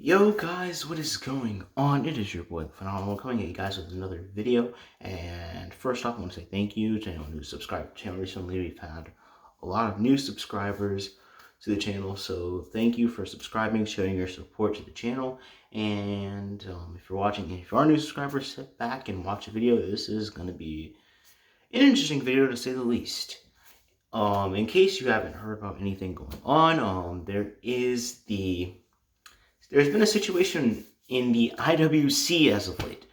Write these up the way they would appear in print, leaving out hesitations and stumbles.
Yo guys, what is going on? It is your boy Phenomenal coming at you guys with another video. And first off, I want to say thank you to anyone who subscribed to the channel recently. We've had a lot of new subscribers to the channel, so thank you for subscribing, showing your support to the channel. And if you're watching, and if you are a new subscriber, sit back and watch the video. This is going to be an interesting video to say the least. In case you haven't heard about anything going on, there's been a situation in the IWC as of late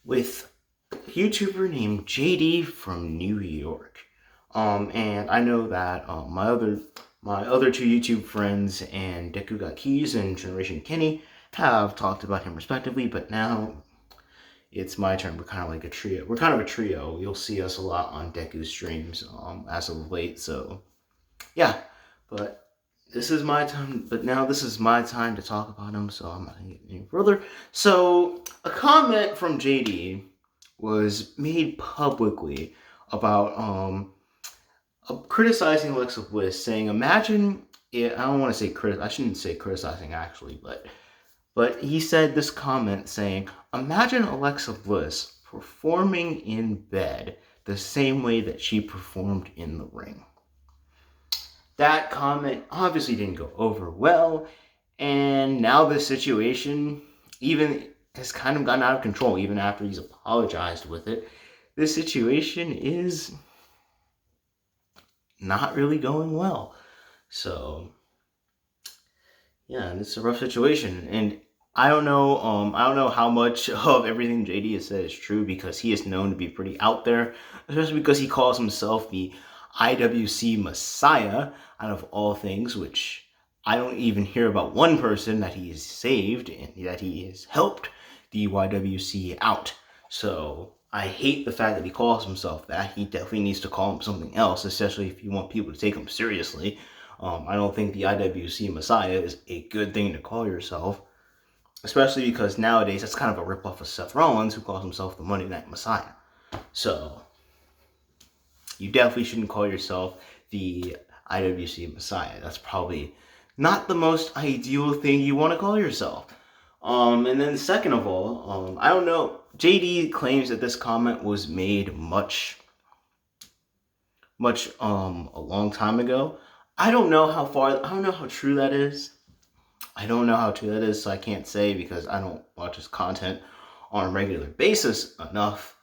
with a YouTuber named JD from New York. And I know that my other two YouTube friends and Deku Got Keys and Generation Kenny have talked about him respectively, but now it's my turn. We're kind of like a trio. We're kind of a trio. You'll see us a lot on Deku's streams as of late. So yeah, but this is my time, this is my time to talk about him, so I'm not going to get any further. So, a comment from JD was made publicly about criticizing Alexa Bliss, saying, imagine, I don't want to say I shouldn't say criticizing actually, but he said this comment saying, imagine Alexa Bliss performing in bed the same way that she performed in the ring. That comment obviously didn't go over well, and now this situation even has kind of gotten out of control, even after he's apologized with it. This situation is not really going well. So, yeah, it's a rough situation, and I don't know how much of everything JD has said is true, because he is known to be pretty out there, especially because he calls himself the IWC Messiah, out of all things, which I don't even hear about one person that he has saved and that he has helped the YWC out. So I hate the fact that he calls himself that. He definitely needs to call him something else, especially if you want people to take him seriously. I don't think the IWC Messiah is a good thing to call yourself, especially because nowadays that's kind of a ripoff of Seth Rollins, who calls himself the Monday Night Messiah. So you definitely shouldn't call yourself the IWC Messiah. That's probably not the most ideal thing you want to call yourself. And then second of all, I don't know, JD claims that this comment was made a long time ago. I don't know how true that is. So I can't say, because I don't watch his content on a regular basis enough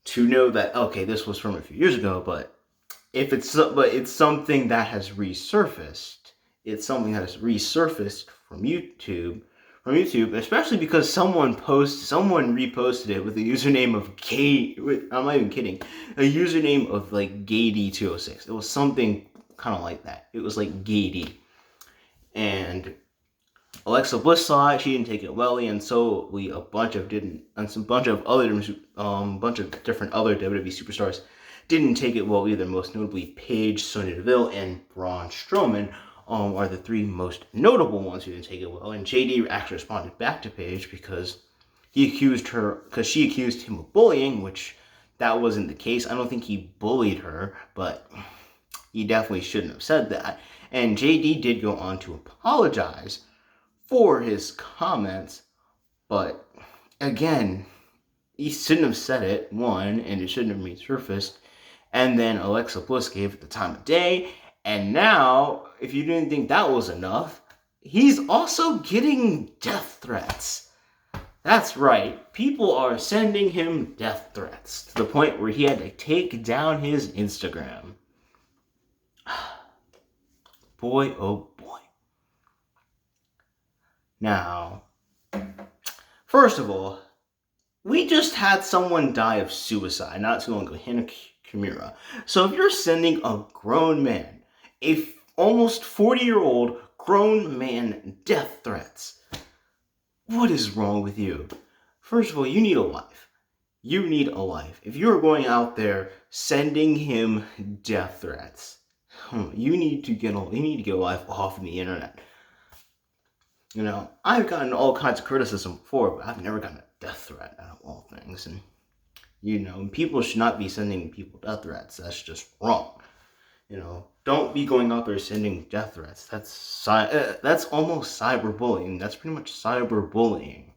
to know that, okay, this was from a few years ago, but it's something that has resurfaced. It's something that has resurfaced from YouTube, especially because someone reposted it with the username of I'm not even kidding, a username of like GayD206. It was something kind of like that. It was like GayD. And Alexa Bliss saw it. She didn't take it well, and so a bunch of different other WWE superstars didn't take it well either. Most notably, Paige, Sonya Deville, and Braun Strowman are the three most notable ones who didn't take it well. And JD actually responded back to Paige because she accused him of bullying, which that wasn't the case. I don't think he bullied her, but he definitely shouldn't have said that. And JD did go on to apologize for his comments, but again, he shouldn't have said it, one, and it shouldn't have resurfaced. And then Alexa Bliss gave it the time of day, and now, if you didn't think that was enough, he's also getting death threats. That's right, people are sending him death threats, to the point where he had to take down his Instagram. Boy, oh boy. Now, first of all, we just had someone die of suicide not too long ago, Hannah Kimura. So if you're sending a grown man, almost 40-year-old grown man, death threats, what is wrong with you? First of all, you need a life. You need a life. If you're going out there sending him death threats, you need to get a life off of the internet. You know, I've gotten all kinds of criticism before, but I've never gotten a death threat out of all things. And, you know, people should not be sending people death threats. That's just wrong. don't be going out there sending death threats. That's almost cyberbullying. That's pretty much cyberbullying.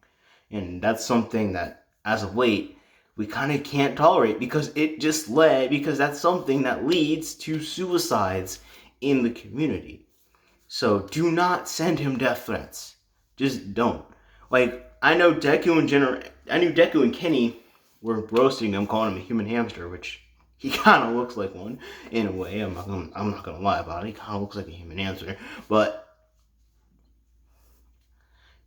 And that's something that, as of late, we kind of can't tolerate because that's something that leads to suicides in the community. So do not send him death threats. Just don't. Like, I knew Deku and Kenny were roasting him, calling him a human hamster, which he kind of looks like one in a way. I'm not gonna lie about it. He kind of looks like a human hamster. But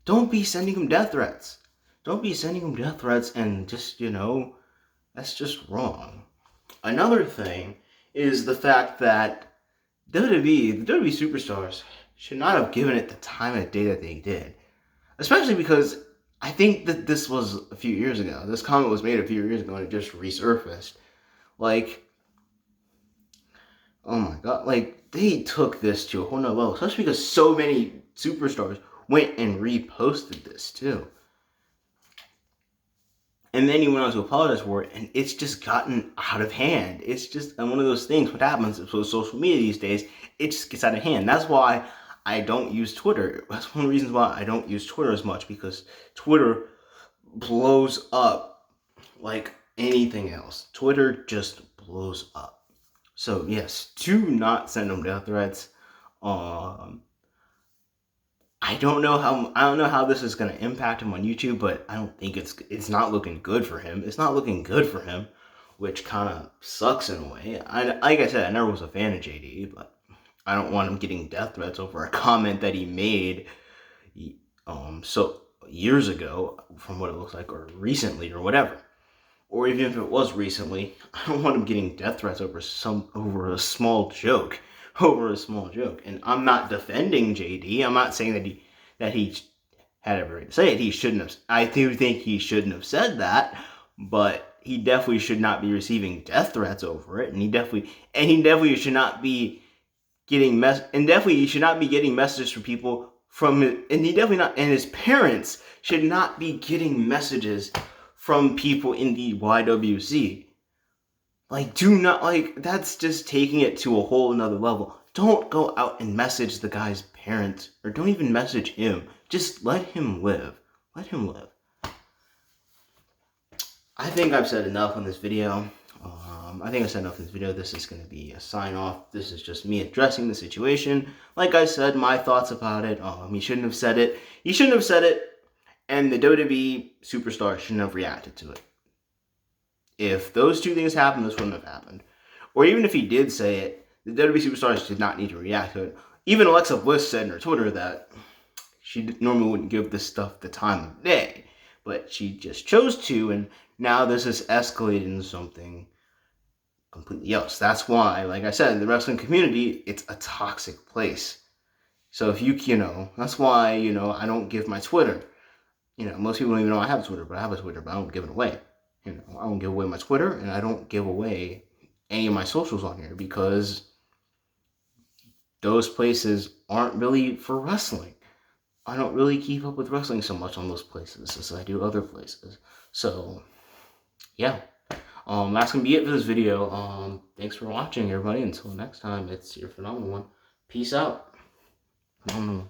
don't be sending him death threats. Don't be sending him death threats, and just, that's just wrong. Another thing is the fact that the WWE superstars should not have given it the time of day that they did. Especially because I think that this was a few years ago. This comment was made a few years ago and it just resurfaced. Like, oh my god, like, they took this to a whole nother level. Especially because so many superstars went and reposted this too. And then he went on to apologize for it, and it's just gotten out of hand. It's just one of those things. What happens with social media these days, it just gets out of hand. That's why I don't use Twitter. That's one of the reasons why I don't use Twitter as much, because Twitter blows up like anything else. Twitter just blows up. So yes, do not send them death threats. I don't know how this is going to impact him on YouTube, but I don't think it's not looking good for him. It's not looking good for him, which kind of sucks in a way. Like I said, I never was a fan of JD, but I don't want him getting death threats over a comment that he made so years ago, from what it looks like, or recently, or whatever. Or even if it was recently, I don't want him getting death threats over a small joke. And I'm not defending JD. I'm not saying that he had every right to say it. He shouldn't have. I do think he shouldn't have said that, but he definitely should not be receiving death threats over it. And he definitely should not be getting he should not be getting messages from people and his parents should not be getting messages from people in the YWC. Like, that's just taking it to a whole another level. Don't go out and message the guy's parents, or don't even message him. Just let him live. Let him live. I think I've said enough on this video. This is going to be a sign off. This is just me addressing the situation. Like I said, my thoughts about it. He shouldn't have said it. And the WWE superstar shouldn't have reacted to it. If those two things happened, this wouldn't have happened. Or even if he did say it, the WWE superstars did not need to react to it. Even Alexa Bliss said in her Twitter that she normally wouldn't give this stuff the time of day, but she just chose to, and now this has escalated into something completely else. That's why, like I said, in the wrestling community, it's a toxic place. So if that's why, I don't give my Twitter. Most people don't even know I have a Twitter, but I have a Twitter, but I don't give it away. I don't give away my Twitter, and I don't give away any of my socials on here, because those places aren't really for wrestling. I don't really keep up with wrestling so much on those places as I do other places. So, yeah. That's going to be it for this video. Thanks for watching, everybody. Until next time, it's your Phenomenal One. Peace out. Phenomenal.